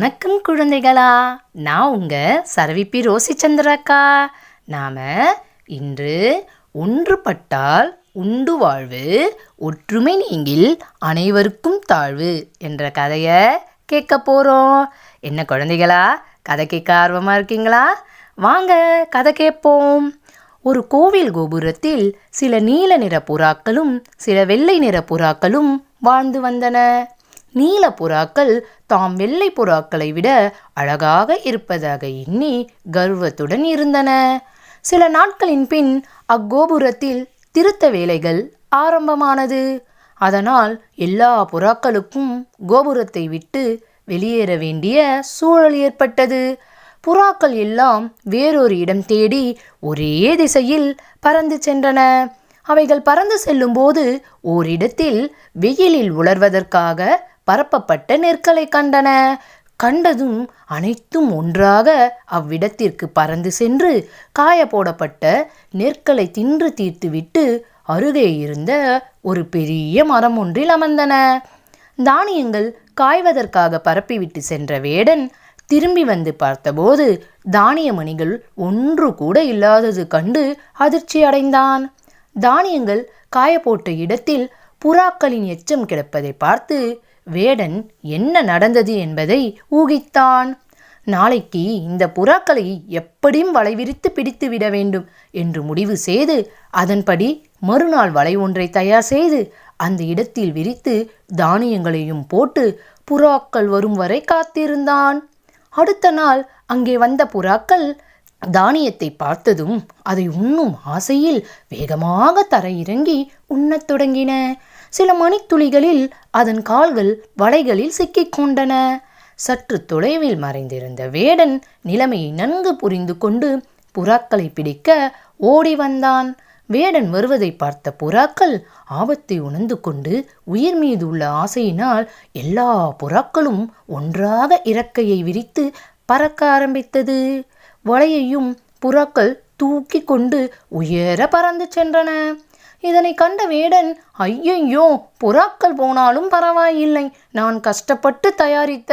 வணக்கம் குழந்தைகளா, நான் உங்க சரவிப்பி ரோசிச்சந்திராக்கா. நாம இன்று ஒன்றுபட்டால் உண்டு வாழ்வு, ஒற்றுமை நீங்கில் அனைவருக்கும் தாழ்வு என்ற கதையை கேட்க போறோம். என்ன குழந்தைகளா, கதை கேட்க ஆர்வமா இருக்கீங்களா? வாங்க கதை கேட்போம். ஒரு கோவில் கோபுரத்தில் சில நீல நிற புறாக்களும் சில வெள்ளை நிற புறாக்களும் வாழ்ந்து வந்தன. நீல புறாக்கள் தாம் வெள்ளை புறாக்களை விட அழகாக இருப்பதாக எண்ணி கர்வத்துடன் இருந்தன. சில நாட்களின் பின் அக்கோபுரத்தில் திருத்த வேலைகள் ஆரம்பமானது. அதனால் எல்லா புறாக்களுக்கும் கோபுரத்தை விட்டு வெளியேற வேண்டிய சூழல் ஏற்பட்டது. புறாக்கள் எல்லாம் வேறொரு இடம் தேடி ஒரே திசையில் பறந்து சென்றன. அவைகள் பறந்து செல்லும்போது ஓரிடத்தில் வெயிலில் உலர்வதற்காக பரப்பப்பட்ட நெற்களை கண்டன. கண்டதும் அனைத்தும் ஒன்றாக அவ்விடத்திற்கு பறந்து சென்று காய போடப்பட்ட நெற்களை தின்று தீர்த்துவிட்டு அருகே இருந்த ஒரு பெரிய மரம் ஒன்றில் அமர்ந்தன. தானியங்கள் காய்வதற்காக பரப்பிவிட்டு சென்ற வேடன் திரும்பி வந்து பார்த்தபோது தானிய மணிகள் ஒன்று கூட இல்லாதது கண்டு அதிர்ச்சி அடைந்தான். தானியங்கள் காயப்போட்ட இடத்தில் புறாக்களின் எச்சம் கிடப்பதை பார்த்து வேடன் என்ன நடந்தது என்பதை ஊகித்தான். நாளைக்கு இந்த புறாக்களை எப்படியும் வலை விரித்து பிடித்து விட வேண்டும் என்று முடிவு செய்து அதன்படி மறுநாள் வலை ஒன்றை தயார் செய்து அந்த இடத்தில் விரித்து தானியங்களையும் போட்டு புறாக்கள் வரும் வரை காத்திருந்தான். அடுத்த நாள் அங்கே வந்த புறாக்கள் தானியத்தை பார்த்ததும் அதை உண்ணும் ஆசையில் வேகமாக தரையிறங்கி உண்ணத் தொடங்கின. சில மணித்துளிகளில் அதன் கால்கள் வலைகளில் சிக்கிக் கொண்டன. சற்று தொலைவில் மறைந்திருந்த வேடன் நிலைமையை நன்கு புரிந்து கொண்டு புறாக்களை பிடிக்க ஓடி வந்தான். வேடன் வருவதை பார்த்த புறாக்கள் ஆபத்தை உணர்ந்து கொண்டு உயிர் மீது உள்ள ஆசையினால் எல்லா புறாக்களும் ஒன்றாக இறக்கையை விரித்து பறக்க ஆரம்பித்தது. வலையையும் புறாக்கள் தூக்கி கொண்டு உயர பறந்து சென்றன. இதனை கண்ட வேடன், ஐயையோ, புறாக்கள் போனாலும் பரவாயில்லை, நான் கஷ்டப்பட்டு தயாரித்த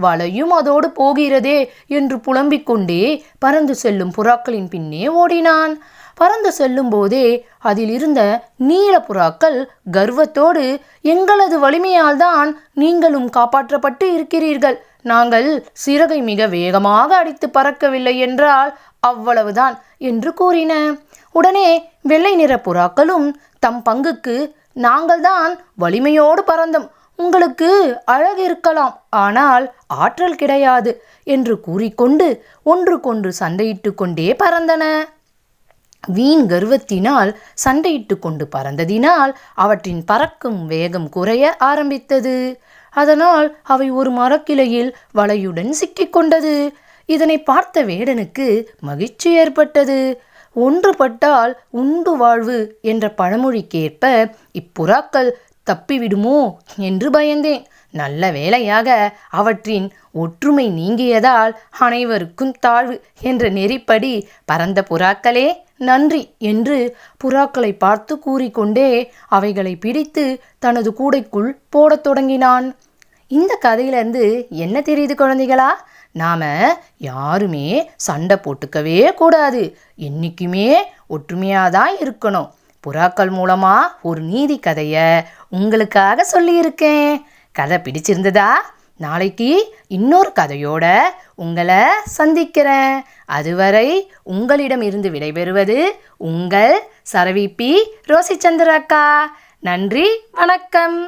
வலையும் அதோடு போகிறதே என்று புலம்பிக் கொண்டே பறந்து செல்லும் புறாக்களின் பின்னே ஓடினான். பறந்து செல்லும் போதே அதில் இருந்த நீல புறாக்கள் கர்வத்தோடு, எங்களது வலிமையால் தான் நீங்களும் காப்பாற்றப்பட்டு இருக்கிறீர்கள், நாங்கள் சிறகை மிக வேகமாக அடித்து பறக்கவில்லை என்றால் அவ்வளவுதான் என்று கூறின. உடனே வெள்ளை நிற புறாக்களும் தம் பங்குக்கு, நாங்கள் தான் வலிமையோடு பறந்தோம், உங்களுக்கு அழகு இருக்கலாம் ஆனால் ஆற்றல் கிடையாது என்று கூறிக்கொண்டு ஒன்றுக்கொன்று சண்டையிட்டு கொண்டே பறந்தன. வீண் கர்வத்தினால் சண்டையிட்டு கொண்டு பறந்ததினால் அவற்றின் பறக்கும் வேகம் குறைய ஆரம்பித்தது. அதனால் அவை ஒரு மரக்கிளையில் வலையுடன் சிக்கிக்கொண்டது. இதனை பார்த்த வேடனுக்கு மகிழ்ச்சி ஏற்பட்டது. ஒன்றுபட்டால் உண்டு வாழ்வு என்ற பழமொழிக்கேற்ப இப்புறாக்கள் தப்பிவிடுமோ என்று பயந்தேன். நல்ல வேளையாக அவற்றின் ஒற்றுமை நீங்கியதால் அனைவருக்கும் தாழ்வு என்ற நெறிப்படி பறந்த புறாக்களே நன்றி என்று புறாக்களை பார்த்து கூறிக்கொண்டே அவைகளை பிடித்து தனது கூடைக்குள் போடத் தொடங்கினான். இந்த கதையிலிருந்து என்ன தெரியுது குழந்தைகளா? நாம யாருமே சண்டை போட்டுக்கவே கூடாது, என்னைக்குமே ஒற்றுமையாதான் இருக்கணும். புறாக்கள் மூலமா ஒரு நீதி கதையை உங்களுக்காக சொல்லியிருக்கேன். கதை பிடிச்சிருந்ததா? நாளைக்கு இன்னொரு கதையோட உங்களை சந்திக்கிறேன். அதுவரை உங்களிடம் இருந்து விடைபெறுவது உங்கள் சரவிப்பி ரோசிச்சந்திராக்கா. நன்றி, வணக்கம்.